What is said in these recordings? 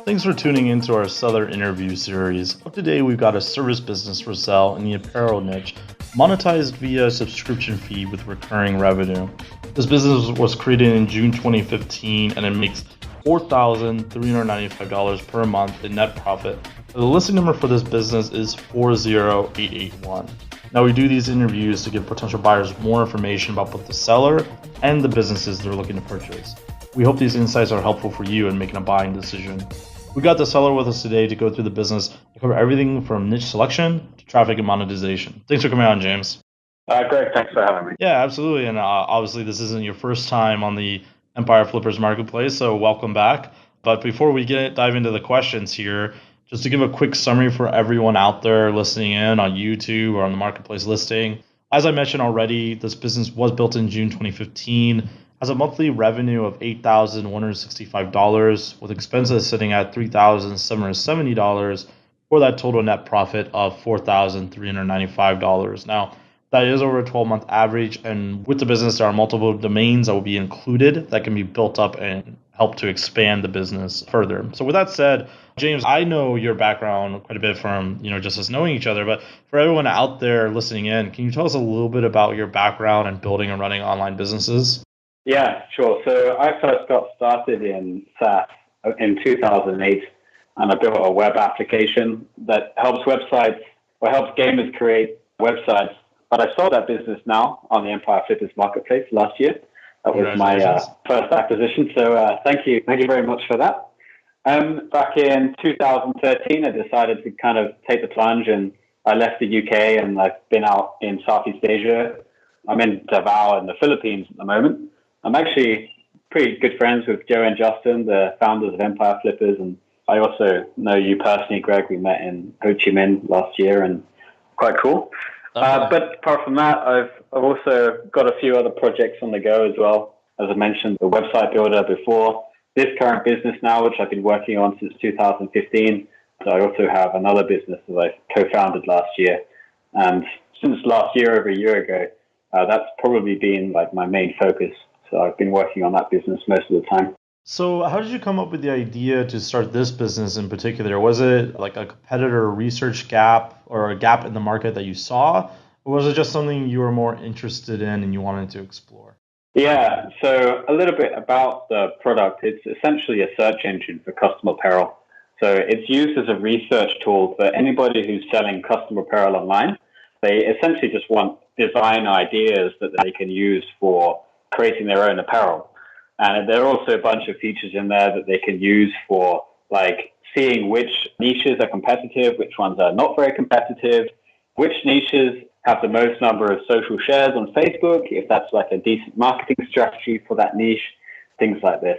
Thanks for tuning into our Seller interview series. Up today, we've got a service business for sale in the apparel niche, monetized via subscription fee with recurring revenue. This business was created in June 2015 and it makes $4,395 per month in net profit. The listing number for this business is 40881. Now, we do these interviews to give potential buyers more information about both the seller and the businesses they're looking to purchase. We hope these insights are helpful for you in making a buying decision. We got the seller with us today to go through the business to cover everything from niche selection to traffic and monetization. Thanks for coming on, James. Great, thanks for having me. Yeah, absolutely. And obviously, this isn't your first time on the Empire Flippers Marketplace, so welcome back. But before we dive into the questions here, just to give a quick summary for everyone out there listening in on YouTube or on the Marketplace listing. As I mentioned already, this business was built in June 2015. Has a monthly revenue of $8,165 with expenses sitting at $3,770 for that total net profit of $4,395. Now, that is over a 12-month average, and with the business, there are multiple domains that will be included that can be built up and help to expand the business further. So with that said, James, I know your background quite a bit from, just us knowing each other, but for everyone out there listening in, can you tell us a little bit about your background in building and running online businesses? Yeah, sure. So I first got started in SaaS in 2008, and I built a web application that helps gamers create websites. But I sold that business now on the Empire Flippers Marketplace last year. That was my first acquisition. So thank you very much for that. Back in 2013, I decided to kind of take the plunge, and I left the UK, and I've been out in Southeast Asia. I'm in Davao in the Philippines at the moment. I'm actually pretty good friends with Joe and Justin, the founders of Empire Flippers, and I also know you personally, Greg. We met in Ho Chi Minh last year, and quite cool. Okay. But apart from that, I've also got a few other projects on the go as well. As I mentioned, the website builder before, this current business now, which I've been working on since 2015. So I also have another business that I co-founded last year. And since last year, over a year ago, that's probably been like my main focus. So I've been working on that business most of the time. So how did you come up with the idea to start this business in particular? Was it like a competitor research gap or a gap in the market that you saw? Or was it just something you were more interested in and you wanted to explore? Yeah, so a little bit about the product. It's essentially a search engine for custom apparel. So it's used as a research tool for anybody who's selling custom apparel online. They essentially just want design ideas that they can use for creating their own apparel. And there are also a bunch of features in there that they can use for like seeing which niches are competitive, which ones are not very competitive, which niches have the most number of social shares on Facebook, if that's like a decent marketing strategy for that niche, things like this.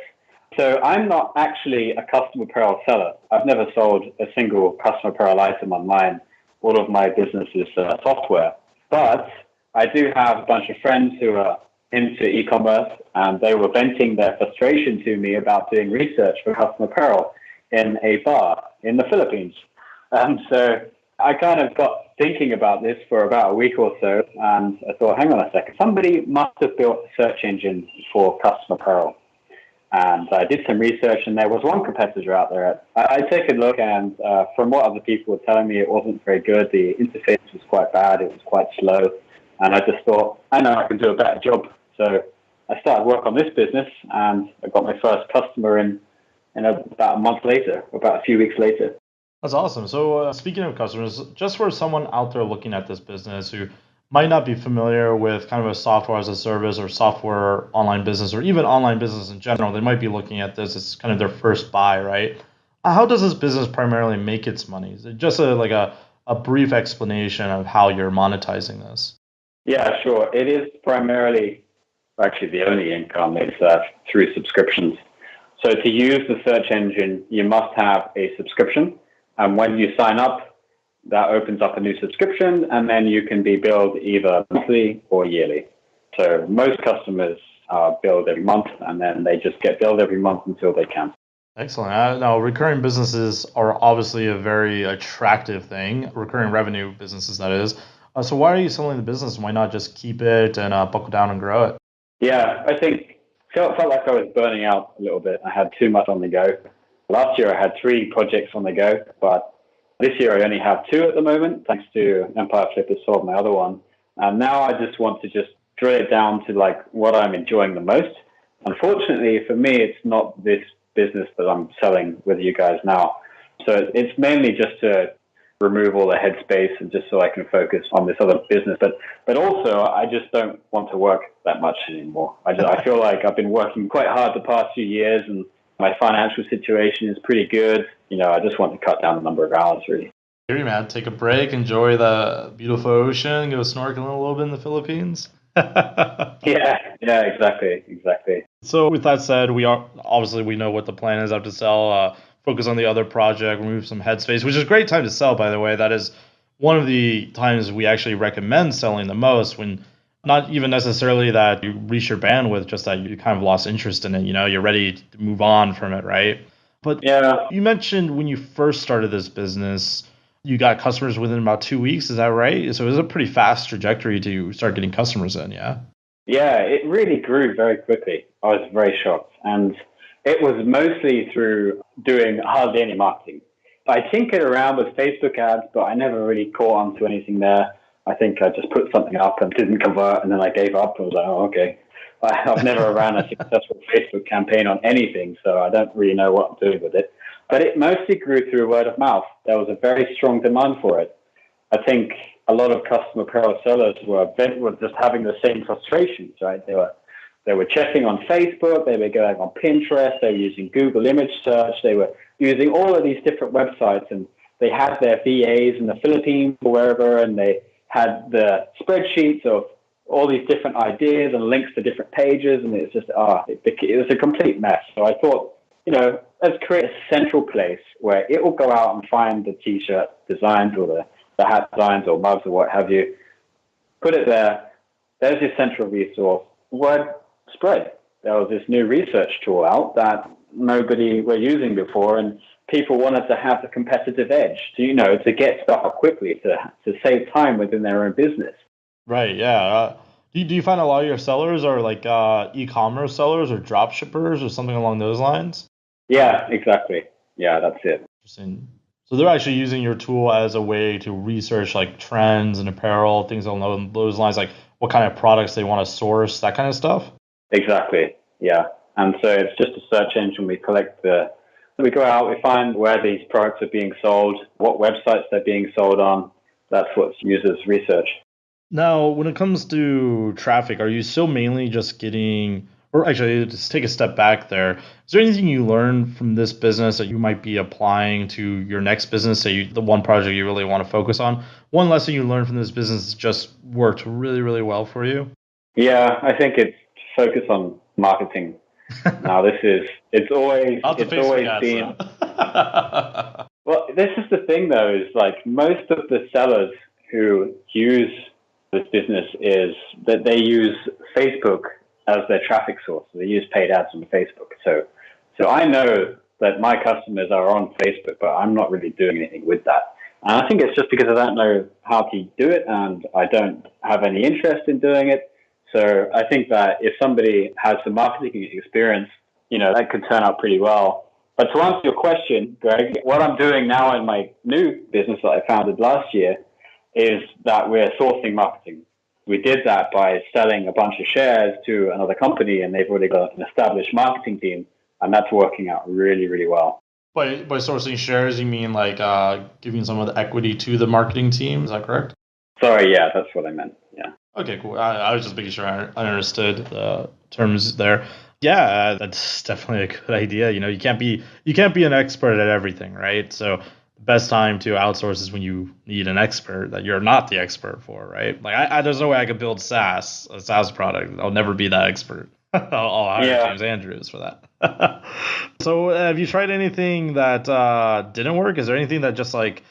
So I'm not actually a custom apparel seller. I've never sold a single custom apparel item online. All of my business is software. But I do have a bunch of friends who are into e-commerce, and they were venting their frustration to me about doing research for custom apparel in a bar in the Philippines. And so I kind of got thinking about this for about a week or so, and I thought, hang on a second, somebody must have built a search engine for custom apparel. And I did some research, and there was one competitor out there. I took a look, and from what other people were telling me, it wasn't very good. The interface was quite bad. It was quite slow. And I just thought, I know I can do a better job. So I started work on this business, and I got my first customer in about a month later, about a few weeks later. That's awesome. So speaking of customers, just for someone out there looking at this business who might not be familiar with kind of a software as a service or software online business or even online business in general, they might be looking at this as kind of their first buy, right? How does this business primarily make its money? Is it just a brief explanation of how you're monetizing this? Yeah, sure. It is primarily, actually the only income is through subscriptions. So to use the search engine, you must have a subscription. And when you sign up, that opens up a new subscription, and then you can be billed either monthly or yearly. So most customers are billed every month, and then they just get billed every month until they can. Excellent. Now, recurring businesses are obviously a very attractive thing, recurring revenue businesses, that is. So why are you selling the business? Why not just keep it and buckle down and grow it? Yeah, I think felt like I was burning out a little bit. I had too much on the go. Last year I had 3 projects on the go, but this year I only have 2 at the moment, thanks to Empire Flippers Solve, my other one. And now I just want to just drill it down to like what I'm enjoying the most. Unfortunately for me, it's not this business that I'm selling with you guys now. So it's mainly just to remove all the headspace and just so I can focus on this other business. But also I just don't want to work that much anymore. I feel like I've been working quite hard the past few years and my financial situation is pretty good. I just want to cut down the number of hours really. Here, man, take a break, enjoy the beautiful ocean, go snorkeling a little bit in the Philippines. Yeah, exactly. So with that said, we know what the plan is. I have to sell, focus on the other project, remove some headspace, which is a great time to sell, by the way. That is one of the times we actually recommend selling the most, when not even necessarily that you reach your bandwidth, just that you kind of lost interest in it. You're ready to move on from it, right? But yeah, you mentioned when you first started this business, you got customers within about 2 weeks. Is that right? So it was a pretty fast trajectory to start getting customers in, yeah? Yeah, it really grew very quickly. I was very shocked. And it was mostly through doing hardly any marketing. I tinkered around with Facebook ads, but I never really caught on to anything there. I think I just put something up and didn't convert, and then I gave up. I was like, oh, okay. I've never ran a successful Facebook campaign on anything, so I don't really know what I'm doing with it. But it mostly grew through word of mouth. There was a very strong demand for it. I think a lot of custom apparel sellers were just having the same frustrations, right? They were checking on Facebook, they were going on Pinterest, they were using Google image search, they were using all of these different websites, and they had their VAs in the Philippines or wherever, and they had the spreadsheets of all these different ideas and links to different pages, and it's just, it was a complete mess. So I thought, let's create a central place where it will go out and find the t-shirt designs or the hat designs or mugs or what have you, put it there. There's your central resource. Word spread. There was this new research tool out that nobody were using before, and people wanted to have the competitive edge to get stuff up quickly, to save time within their own business. Right, yeah. Do you find a lot of your sellers are like e-commerce sellers or drop shippers or something along those lines? Yeah, exactly. Yeah, that's it. Interesting. So they're actually using your tool as a way to research like trends and apparel, things along those lines, like what kind of products they want to source, that kind of stuff? Exactly. Yeah. And so it's just a search engine. We go out, we find where these products are being sold, what websites they're being sold on. That's what users research. Now, when it comes to traffic, are you still mainly just getting, or actually, just take a step back there. Is there anything you learned from this business that you might be applying to your next business, the one project you really want to focus on? One lesson you learned from this business just worked really, really well for you? Yeah, I think it's focus on marketing. Now, it's always been. Well, this is the thing though, is like most of the sellers who use this business is that they use Facebook as their traffic source. So they use paid ads on Facebook. So I know that my customers are on Facebook, but I'm not really doing anything with that. And I think it's just because I don't know how to do it and I don't have any interest in doing it. So I think that if somebody has the marketing experience, that could turn out pretty well. But to answer your question, Greg, what I'm doing now in my new business that I founded last year is that we're sourcing marketing. We did that by selling a bunch of shares to another company, and they've already got an established marketing team, and that's working out really, really well. By sourcing shares, you mean like giving some of the equity to the marketing team? Is that correct? Sorry, yeah, that's what I meant. Yeah. Okay, cool. I was just making sure I understood the terms there. Yeah, that's definitely a good idea. You can't be an expert at everything, right? So the best time to outsource is when you need an expert that you're not the expert for, right? Like there's no way I could build a SaaS product. I'll never be that expert. I'll hire James Andrews for that. So have you tried anything that didn't work? Is there anything that just like,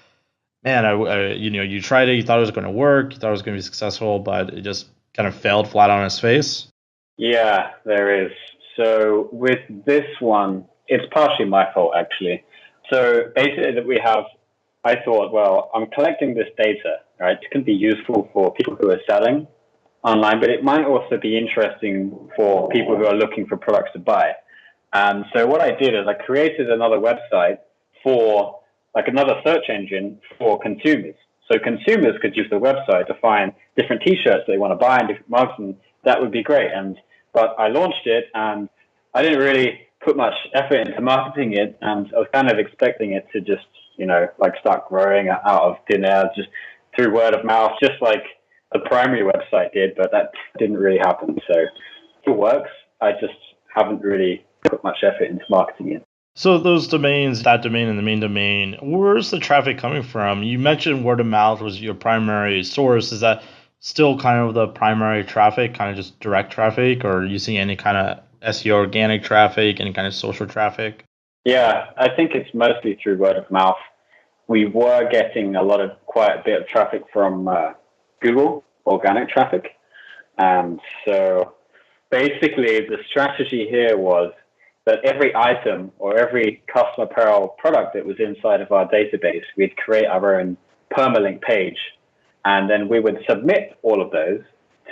man, you tried it, you thought it was going to work, you thought it was going to be successful, but it just kind of failed flat on its face? Yeah, there is. So with this one, it's partially my fault, actually. So basically I thought, well, I'm collecting this data, right? It can be useful for people who are selling online, but it might also be interesting for people who are looking for products to buy. And so what I did is I created another website for like another search engine for consumers. So consumers could use the website to find different T-shirts they want to buy and different mugs, and that would be great. But I launched it, and I didn't really put much effort into marketing it, and I was kind of expecting it to just like start growing out of thin air, just through word of mouth, just like the primary website did. But that didn't really happen. So it works. I just haven't really put much effort into marketing it. So those domains, that domain and the main domain, where's the traffic coming from? You mentioned word of mouth was your primary source. Is that still kind of the primary traffic, kind of just direct traffic, or are you seeing any kind of SEO organic traffic, any kind of social traffic? Yeah, I think it's mostly through word of mouth. We were getting quite a bit of traffic from Google, organic traffic. And so basically the strategy here was that every item or every custom apparel product that was inside of our database, we'd create our own permalink page. And then we would submit all of those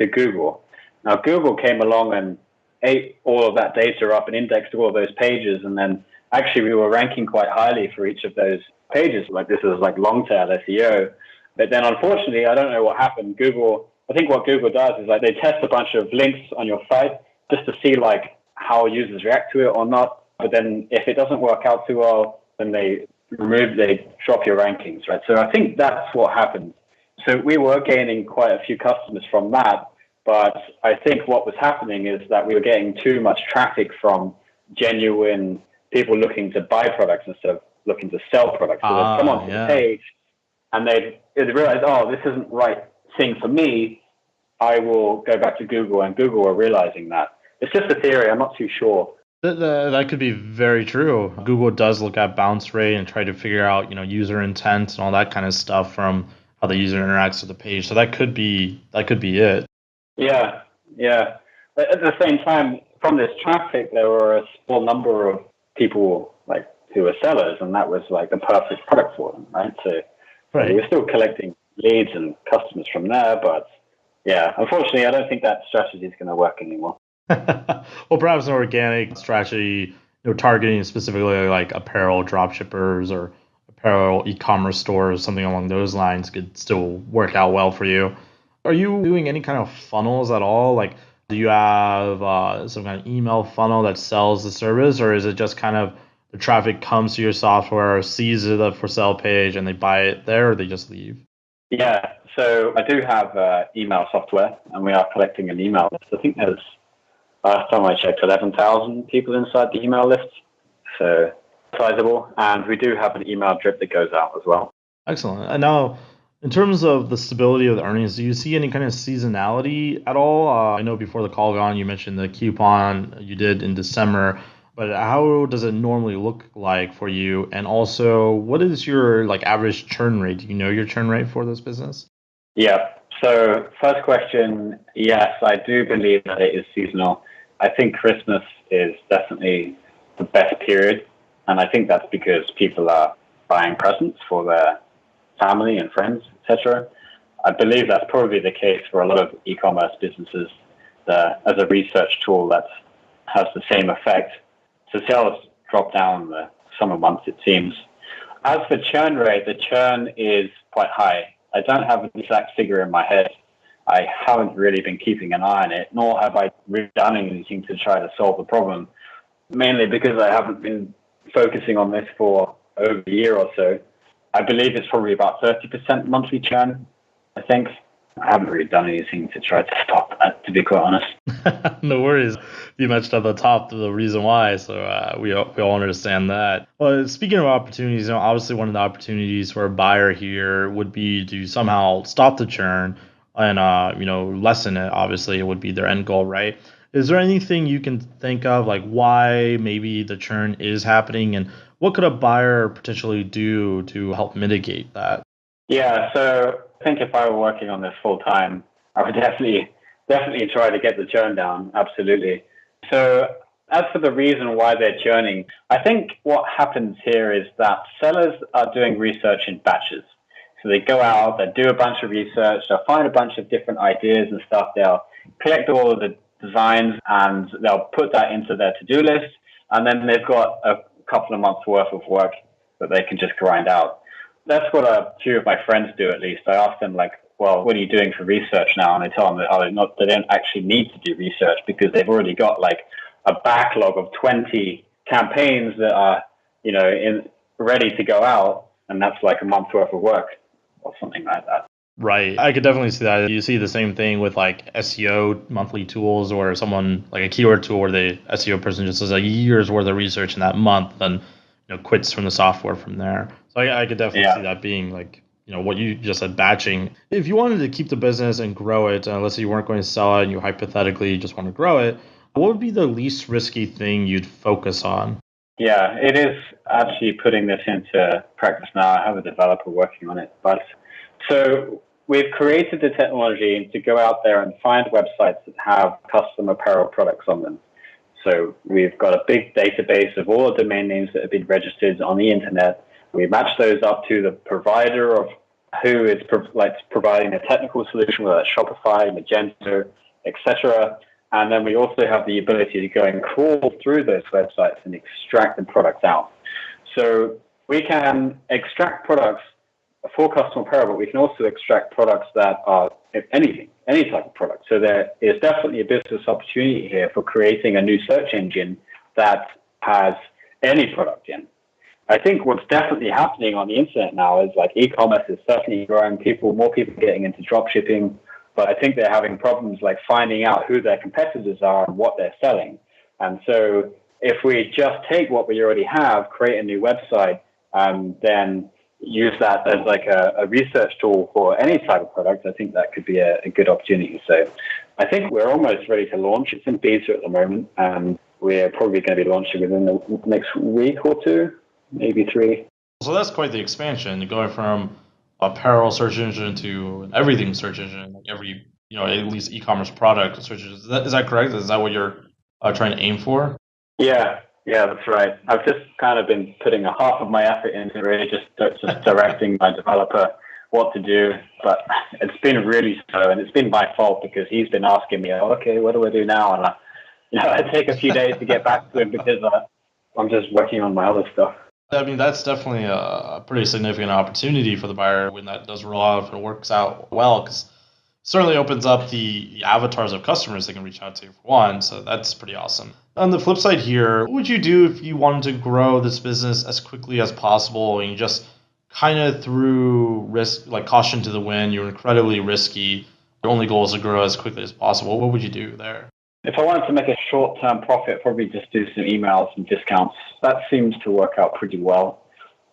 to Google. Now, Google came along and ate all of that data up and indexed all of those pages. And then actually we were ranking quite highly for each of those pages. Like this is like long tail SEO. But then unfortunately, I don't know what happened. I think what Google does is like they test a bunch of links on your site just to see like how users react to it or not. But then if it doesn't work out too well, then they drop your rankings, right? So I think that's what happened. So we were gaining quite a few customers from that. But I think what was happening is that we were getting too much traffic from genuine people looking to buy products instead of looking to sell products. So they'd come onto the page and they'd realize, oh, this isn't the right thing for me. I will go back to Google, and Google are realizing that. It's just a theory. I'm not too sure. That could be very true. Google does look at bounce rate and try to figure out, user intent and all that kind of stuff from how the user interacts with the page. So that could be it. Yeah, yeah. But at the same time, from this traffic, there were a small number of people like who were sellers, and that was like the perfect product for them, right? So Right. we were still collecting leads and customers from there, but yeah, unfortunately, I don't think that strategy is going to work anymore. Well, perhaps an organic strategy, targeting specifically like apparel dropshippers or apparel e-commerce stores, something along those lines could still work out well for you. Are you doing any kind of funnels at all? Like, do you have some kind of email funnel that sells the service, or is it just kind of the traffic comes to your software, sees the for sale page, and they buy it there, or they just leave? Yeah, so I do have email software, and we are collecting an email list. I think there's, last time I checked, 11,000 people inside the email list. So sizable. And we do have an email drip that goes out as well. Excellent. And now, in terms of the stability of the earnings, do you see any kind of seasonality at all? I know before the call gone, you mentioned the coupon you did in December, but how does it normally look like for you? And also, what is your like average churn rate? Do you know your churn rate for this business? Yeah. So first question, yes, I do believe that it is seasonal. I think Christmas is definitely the best period. And I think that's because people are buying presents for their family and friends, etc. I believe that's probably the case for a lot of e-commerce businesses. As a research tool, that has the same effect. So sales drop down in the summer months, it seems. As for churn rate, the churn is quite high. I don't have an exact figure in my head. I haven't really been keeping an eye on it, nor have I really done anything to try to solve the problem, mainly because I haven't been focusing on this for over a year or so. I believe it's probably about 30% monthly churn, I think. I haven't really done anything to try to stop that, to be quite honest. No worries. You mentioned at the top the reason why, so we all understand that. Well, speaking of opportunities, obviously one of the opportunities for a buyer here would be to somehow stop the churn and lessen it. Obviously, it would be their end goal, right? Is there anything you can think of, like why maybe the churn is happening, and what could a buyer potentially do to help mitigate that? Yeah, so I think if I were working on this full time, I would definitely try to get the churn down. Absolutely. So as for the reason why they're churning, I think what happens here is that sellers are doing research in batches. So they go out, they do a bunch of research, they'll find a bunch of different ideas and stuff. They'll collect all of the designs and they'll put that into their to-do list. and then they've got a couple of months worth of work that they can just grind out. That's what a few of my friends do, at least. I ask them, like, well, what are you doing for research now? And I tell them that they don't actually need to do research because they've already got like a backlog of 20 campaigns that are, ready to go out. And that's like a month's worth of work or something like that. Right. I could definitely see that. You see the same thing with like SEO monthly tools or someone like a keyword tool where the SEO person just does a year's worth of research in that month and quits from the software from there. So I could definitely see that being like, what you just said, batching. If you wanted to keep the business and grow it, let's say you weren't going to sell it and you hypothetically just want to grow it, what would be the least risky thing you'd focus on? Yeah, it is actually putting this into practice now. I have a developer working on it. But so we've created the technology to go out there and find websites that have custom apparel products on them. So we've got a big database of all the domain names that have been registered on the internet. We match those up to the provider of who is providing a technical solution, whether that's Shopify, Magento, etc. And then we also have the ability to go and crawl through those websites and extract the products out. So we can extract products for custom apparel, but we can also extract products that are anything, any type of product. So there is definitely a business opportunity here for creating a new search engine that has any product in. I think what's definitely happening on the internet now is like e-commerce is certainly growing. More people getting into drop shipping, but I think they're having problems like finding out who their competitors are and what they're selling. And so if we just take what we already have, create a new website, and then use that as like a research tool for any type of product, I think that could be a good opportunity. So I think we're almost ready to launch. It's in beta at the moment, and we're probably going to be launching within the next week or two, maybe 3. So that's quite the expansion, going from apparel search engine to an everything search engine, like every, at least e-commerce product search engine. Is that correct? Is that what you're trying to aim for? Yeah, that's right. I've just kind of been putting a half of my effort into really just directing my developer what to do, but it's been really slow, and it's been my fault because he's been asking me, okay, what do I do now? And I take a few days to get back to him because I'm just working on my other stuff. I mean, that's definitely a pretty significant opportunity for the buyer when that does roll out, if it works out well, because it certainly opens up the avatars of customers they can reach out to, for one. So that's pretty awesome. On the flip side here, what would you do if you wanted to grow this business as quickly as possible and you just kind of threw risk, like caution to the wind, you're incredibly risky, your only goal is to grow as quickly as possible? What would you do there? If I wanted to make a short-term profit, probably just do some emails and discounts. That seems to work out pretty well.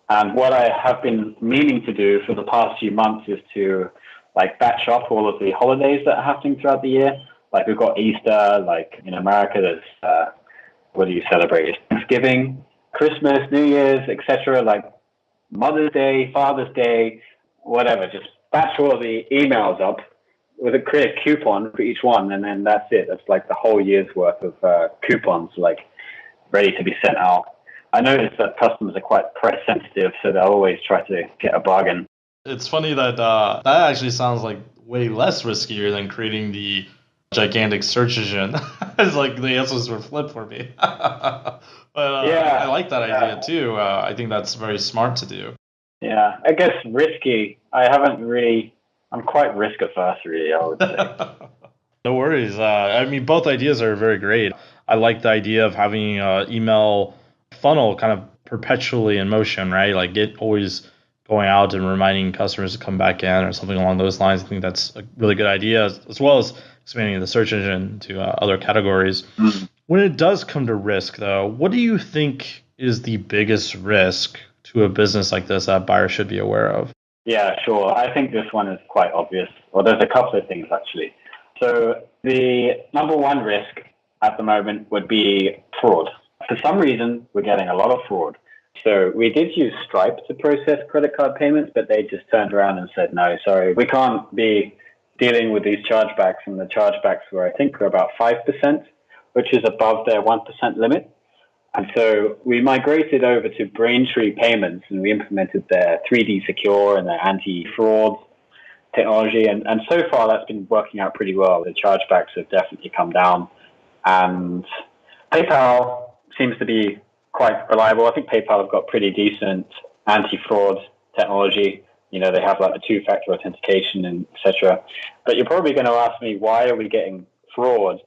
And what I have been meaning to do for the past few months is to like batch up all of the holidays that are happening throughout the year. Like we've got Easter, like in America, there's what do you celebrate? It's Thanksgiving, Christmas, New Year's, etc. Like Mother's Day, Father's Day, whatever. Just batch all of the emails up create a coupon for each one, and then that's it. That's like the whole year's worth of coupons, like ready to be sent out. I noticed that customers are quite price sensitive, so they'll always try to get a bargain. It's funny that that actually sounds like way less riskier than creating the gigantic search engine. It's like the answers were flipped for me. But I like that idea too. I think that's very smart to do. Yeah, I guess risky. I'm quite risk averse, really, I would say. No worries. I mean, both ideas are very great. I like the idea of having an email funnel kind of perpetually in motion, right? Like it always going out and reminding customers to come back in or something along those lines. I think that's a really good idea, as well as expanding the search engine to other categories. Mm-hmm. When it does come to risk, though, what do you think is the biggest risk to a business like this that buyers should be aware of? Yeah, sure. I think this one is quite obvious. Well, there's a couple of things, actually. So the number one risk at the moment would be fraud. For some reason, we're getting a lot of fraud. So we did use Stripe to process credit card payments, but they just turned around and said, no, sorry, we can't be dealing with these chargebacks. And the chargebacks were, I think, about 5%, which is above their 1% limit. And so we migrated over to Braintree Payments, and we implemented their 3D Secure and their anti-fraud technology. And so far, that's been working out pretty well. The chargebacks have definitely come down. And PayPal, seems to be quite reliable. I think PayPal have got pretty decent anti-fraud technology. They have like the two-factor authentication and etc. But you're probably going to ask me, why are we getting fraud?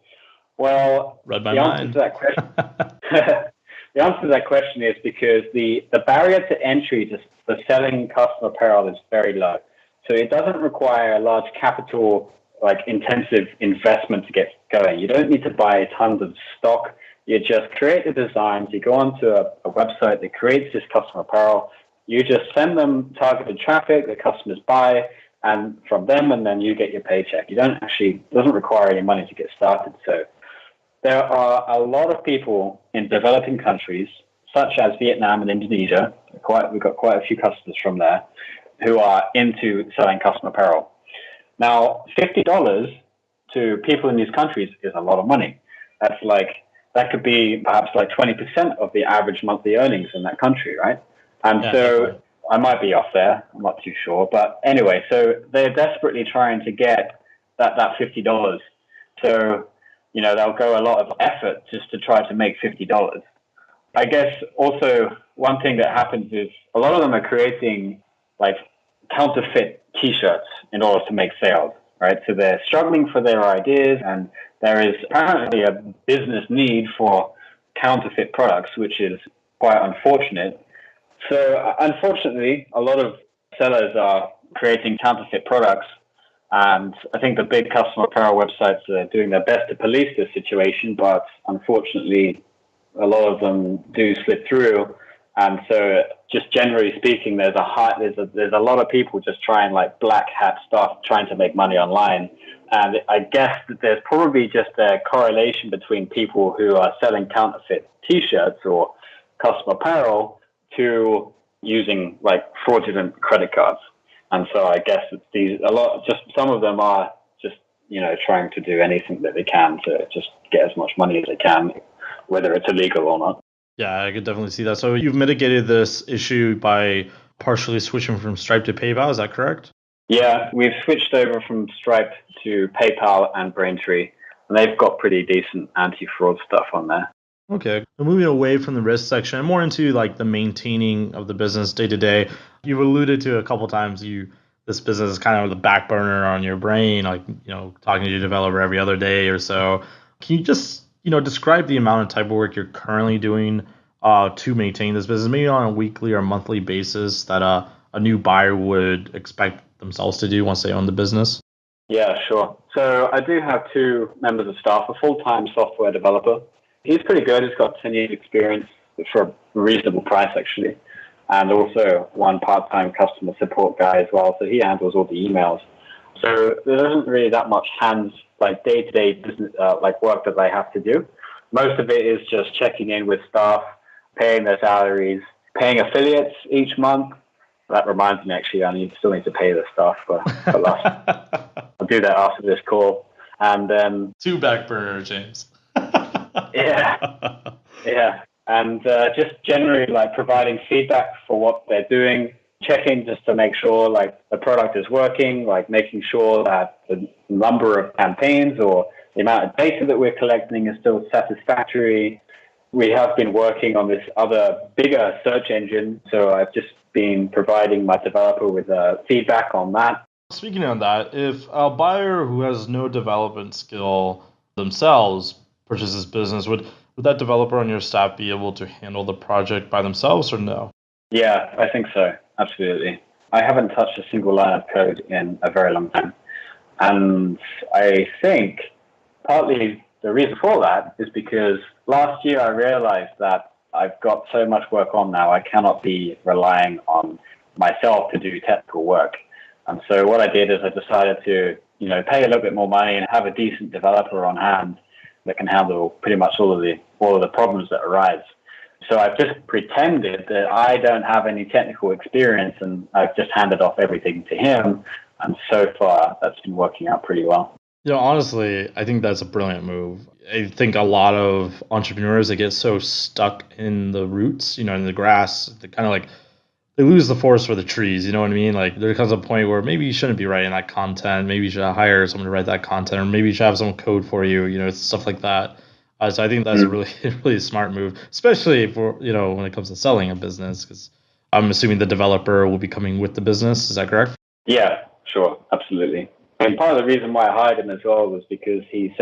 Well, Read my the answer mind. to that question, the answer to that question is because the barrier to entry for selling custom apparel is very low. So it doesn't require a large capital, like intensive investment to get going. You don't need to buy tons of stock. You just create the designs. You go onto a website that creates this custom apparel. You just send them targeted traffic, the customers buy, and from them, and then you get your paycheck. It doesn't require any money to get started. So there are a lot of people in developing countries, such as Vietnam and Indonesia. We've got quite a few customers from there who are into selling custom apparel. Now, $50 to people in these countries is a lot of money. That could be perhaps like 20% of the average monthly earnings in that country, right? And Yeah, so definitely. I might be off there. I'm not too sure. But anyway, so they're desperately trying to get that $50. So, they'll go a lot of effort just to try to make $50. I guess also one thing that happens is a lot of them are creating like counterfeit T-shirts in order to make sales, right? So they're struggling for their ideas, and there is apparently a business need for counterfeit products, which is quite unfortunate. So unfortunately, a lot of sellers are creating counterfeit products, and I think the big customer apparel websites are doing their best to police this situation, but unfortunately, a lot of them do slip through. And so just generally speaking, there's a lot of people just trying like black hat stuff, trying to make money online. And I guess that there's probably just a correlation between people who are selling counterfeit T-shirts or custom apparel to using like fraudulent credit cards. And so I guess some of them are just, trying to do anything that they can to just get as much money as they can, whether it's illegal or not. Yeah, I could definitely see that. So you've mitigated this issue by partially switching from Stripe to PayPal. Is that correct? Yeah, we've switched over from Stripe to PayPal and Braintree, and they've got pretty decent anti-fraud stuff on there. Okay. We're moving away from the risk section and more into like the maintaining of the business day to day. You've alluded to a couple times this business is kind of the back burner on your brain, like, talking to your developer every other day or so. Can you just, describe the amount of type of work you're currently doing to maintain this business, maybe on a weekly or monthly basis that a new buyer would expect themselves to do once they own the business? Yeah, sure. So I do have two members of staff, a full-time software developer. He's pretty good. He's got 10 years experience for a reasonable price, actually. And also one part-time customer support guy as well. So he handles all the emails. So there isn't really that much day-to-day business, work that they have to do. Most of it is just checking in with staff, paying their salaries, paying affiliates each month. That reminds me, actually, I still need to pay the staff for I'll do that after this call. And then Two back burner, James. yeah. And just generally providing feedback for what they're doing, checking just to make sure the product is working, making sure that the number of campaigns or the amount of data that we're collecting is still satisfactory. We have been working on this other bigger search engine, so I've just been providing my developer with feedback on that. Speaking of that, if a buyer who has no development skill themselves purchases business, would that developer on your staff be able to handle the project by themselves or no? Yeah, I think so. Absolutely. I haven't touched a single line of code in a very long time. And I think partly the reason for that is because last year I realized that I've got so much work on now, I cannot be relying on myself to do technical work. And so what I did is I decided to, pay a little bit more money and have a decent developer on hand that can handle pretty much all of the problems that arise. So I've just pretended that I don't have any technical experience, and I've just handed off everything to him. And so far, that's been working out pretty well. Honestly, I think that's a brilliant move. I think a lot of entrepreneurs, they get so stuck in the roots, in the grass, they kind of they lose the forest for the trees. You know what I mean? There comes a point where maybe you shouldn't be writing that content. Maybe you should hire someone to write that content, or maybe you should have someone code for you. Stuff like that. So I think that's a really really smart move, especially for when it comes to selling a business, because I'm assuming the developer will be coming with the business. Is that correct? Yeah, sure, absolutely. And part of the reason why I hired him as well was because he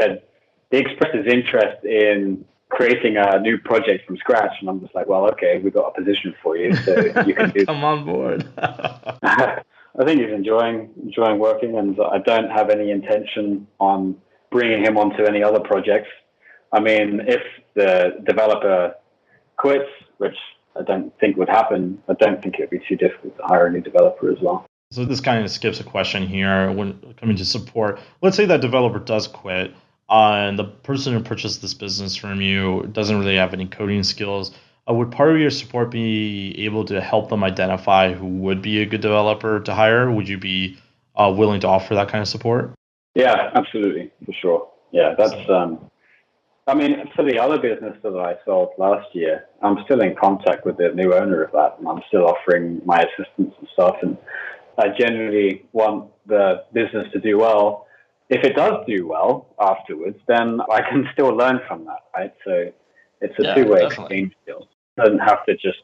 expressed his interest in creating a new project from scratch, and I'm just like, well, okay, we've got a position for you, so you can do. Come on board. I think he's enjoying working, and I don't have any intention on bringing him onto any other projects. I mean, if the developer quits, which I don't think would happen, I don't think it would be too difficult to hire a new developer as well. So this kind of skips a question here when coming to support. Let's say that developer does quit, and the person who purchased this business from you doesn't really have any coding skills. Would part of your support be able to help them identify who would be a good developer to hire? Would you be willing to offer that kind of support? Yeah, absolutely, for sure. Yeah, that's. I mean, for the other business that I sold last year, I'm still in contact with the new owner of that, and I'm still offering my assistance and stuff. And I generally want the business to do well. If it does do well afterwards, then I can still learn from that, right? So it's a Yeah, two-way definitely. exchange deal. It doesn't have to just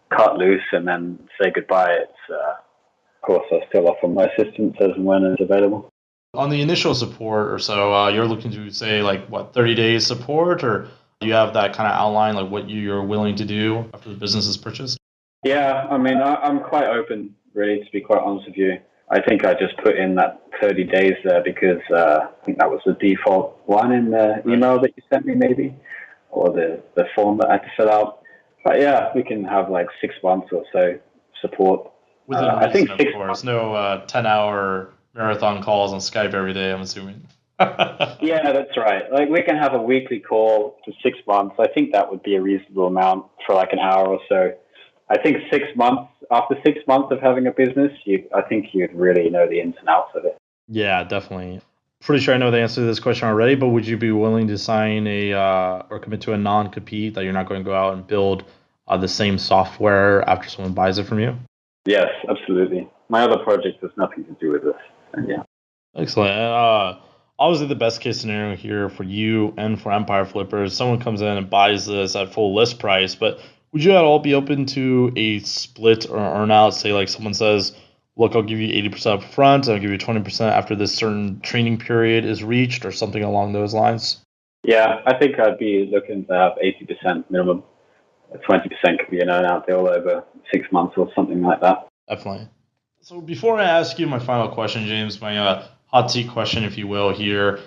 cut loose and then say goodbye. Of course, I still offer my assistance as and when it's available. On the initial support or so, you're looking to say like what 30 days support, or do you have that kind of outline like what you're willing to do after the business is purchased? Yeah, I mean, I'm quite open, really, to be quite honest with you. I think I just put in that 30 days there because I think that was the default one in the Right. email that you sent me, maybe, or the form that I had to fill out. But yeah, we can have like 6 months or so support. Within I think reason, of 6 months. course. No 10-hour marathon calls on Skype every day, I'm assuming. Yeah, that's right. Like we can have a weekly call for 6 months. I think that would be a reasonable amount for like an hour or so. I think 6 months, after 6 months of having a business, I think you'd really know the ins and outs of it. Yeah, definitely. Pretty sure I know the answer to this question already, but would you be willing to sign or commit to a non-compete that you're not going to go out and build the same software after someone buys it from you? Yes, absolutely. My other project has nothing to do with this. And yeah. Excellent. Obviously, the best case scenario here for you and for Empire Flippers, someone comes in and buys this at full list price, but would you at all be open to a split or earn out? Say, like someone says, look, I'll give you 80% up front, I'll give you 20% after this certain training period is reached, or something along those lines? Yeah, I think I'd be looking to have 80% minimum. 20% could be an earn out deal over 6 months or something like that. Definitely. So before I ask you my final question, James, my hot seat question, if you will, here,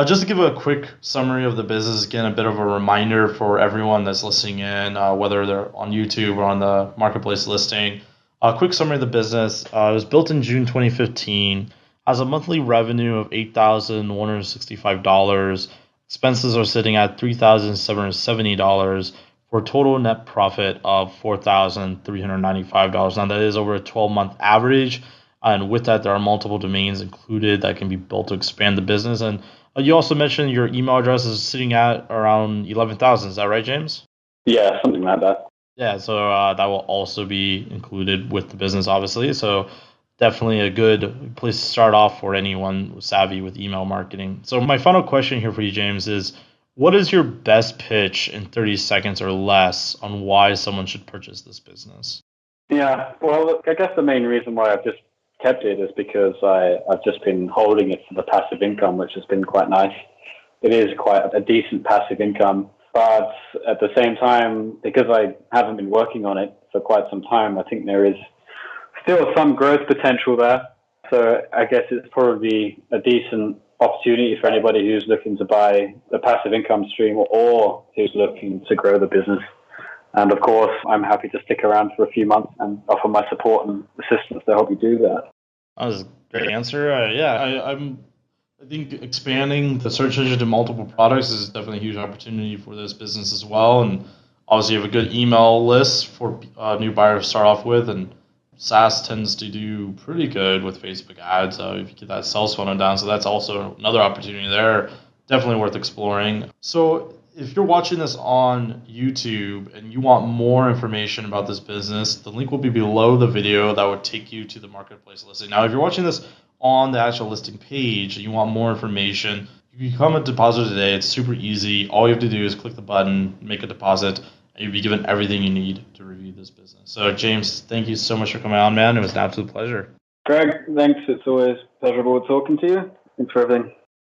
just to give a quick summary of the business, again, a bit of a reminder for everyone that's listening in, whether they're on YouTube or on the marketplace listing. A quick summary of the business. It was built in June 2015, has a monthly revenue of $8,165. Expenses are sitting at $3,770 for a total net profit of $4,395. Now, that is over a 12-month average. And with that, there are multiple domains included that can be built to expand the business. And you also mentioned your email address is sitting at around 11,000. Is that right, James? Yeah, something like that. Yeah, so that will also be included with the business, obviously. So definitely a good place to start off for anyone savvy with email marketing. So my final question here for you, James, is what is your best pitch in 30 seconds or less on why someone should purchase this business? Yeah, well, I guess the main reason why I've just kept it is because I've just been holding it for the passive income, which has been quite nice. It is quite a decent passive income, but at the same time, because I haven't been working on it for quite some time, I think there is still some growth potential there. So I guess it's probably a decent opportunity for anybody who's looking to buy the passive income stream or who's looking to grow the business. And of course, I'm happy to stick around for a few months and offer my support and assistance to help you do that. That was a great answer. I think expanding the search engine to multiple products is definitely a huge opportunity for this business as well. And obviously, you have a good email list for new buyers to start off with, and SaaS tends to do pretty good with Facebook ads. If you get that sales funnel down, so that's also another opportunity there. Definitely worth exploring. So if you're watching this on YouTube and you want more information about this business, the link will be below the video that would take you to the marketplace listing. Now, if you're watching this on the actual listing page and you want more information, you you become a depositor today, it's super easy. All you have to do is click the button, make a deposit, and you'll be given everything you need to review this business. So, James, thank you so much for coming on, man. It was an absolute pleasure. Greg, thanks. It's always pleasurable talking to you. Thanks for everything.